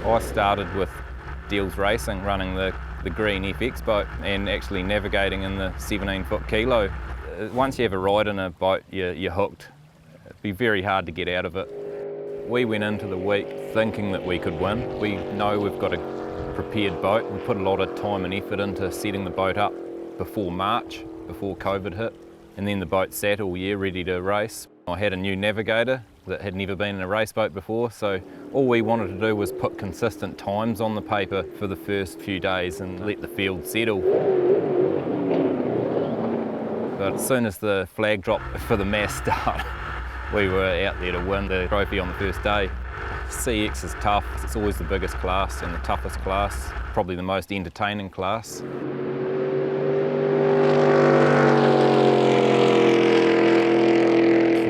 I started with Deals Racing, running the green FX boat and actually navigating in the 17-foot kilo. Once you have a ride in a boat, you're hooked. It'd be very hard to get out of it. We went into the week thinking that we could win. We know we've got a prepared boat. We put a lot of time and effort into setting the boat up before March, before COVID hit. And then the boat sat all year ready to race. I had a new navigator that had never been in a race boat before, so all we wanted to do was put consistent times on the paper for the first few days and let the field settle. But as soon as the flag dropped for the mass start, we were out there to win the trophy on the first day. CX is tough. It's always the biggest class and the toughest class, probably the most entertaining class.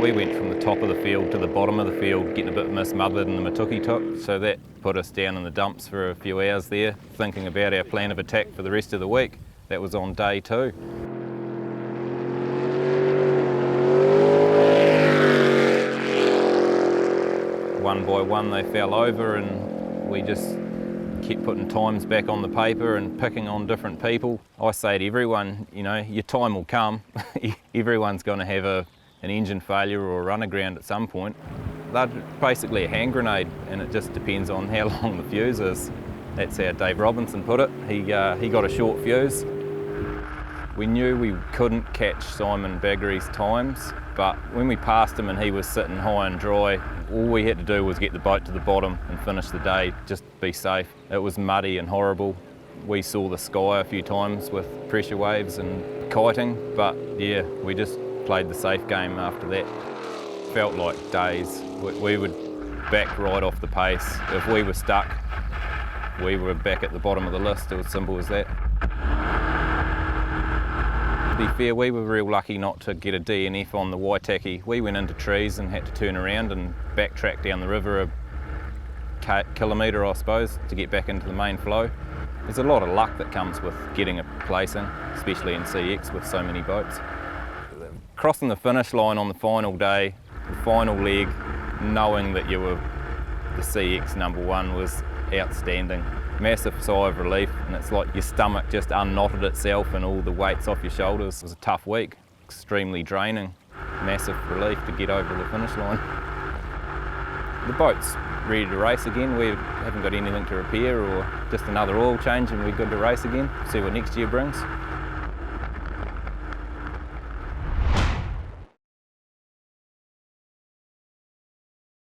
We went from the top of the field to the bottom of the field, getting a bit mismothered in the Matuki took, so that put us down in the dumps for a few hours there, thinking about our plan of attack for the rest of the week. That was on day 2. One by one they fell over, and we just kept putting times back on the paper and picking on different people. I say to everyone, you know, your time will come. Everyone's going to have an engine failure or a run aground at some point. They're basically a hand grenade, and it just depends on how long the fuse is. That's how Dave Robinson put it. He got a short fuse. We knew we couldn't catch Simon Baggery's times, but when we passed him and he was sitting high and dry, all we had to do was get the boat to the bottom and finish the day, just be safe. It was muddy and horrible. We saw the sky a few times with pressure waves and kiting, but yeah, we just played the safe game after that. Felt like days. We would back right off the pace. If we were stuck, we were back at the bottom of the list. It was simple as that. To be fair, we were real lucky not to get a DNF on the Waitaki. We went into trees and had to turn around and backtrack down the river a kilometre, I suppose, to get back into the main flow. There's a lot of luck that comes with getting a placing, especially in CX with so many boats. Crossing the finish line on the final day, the final leg, knowing that you were the CX #1 was outstanding. Massive sigh of relief, and it's like your stomach just unknotted itself and all the weight's off your shoulders. It was a tough week, extremely draining. Massive relief to get over the finish line. The boat's ready to race again. We haven't got anything to repair or just another oil change and we're good to race again. See what next year brings.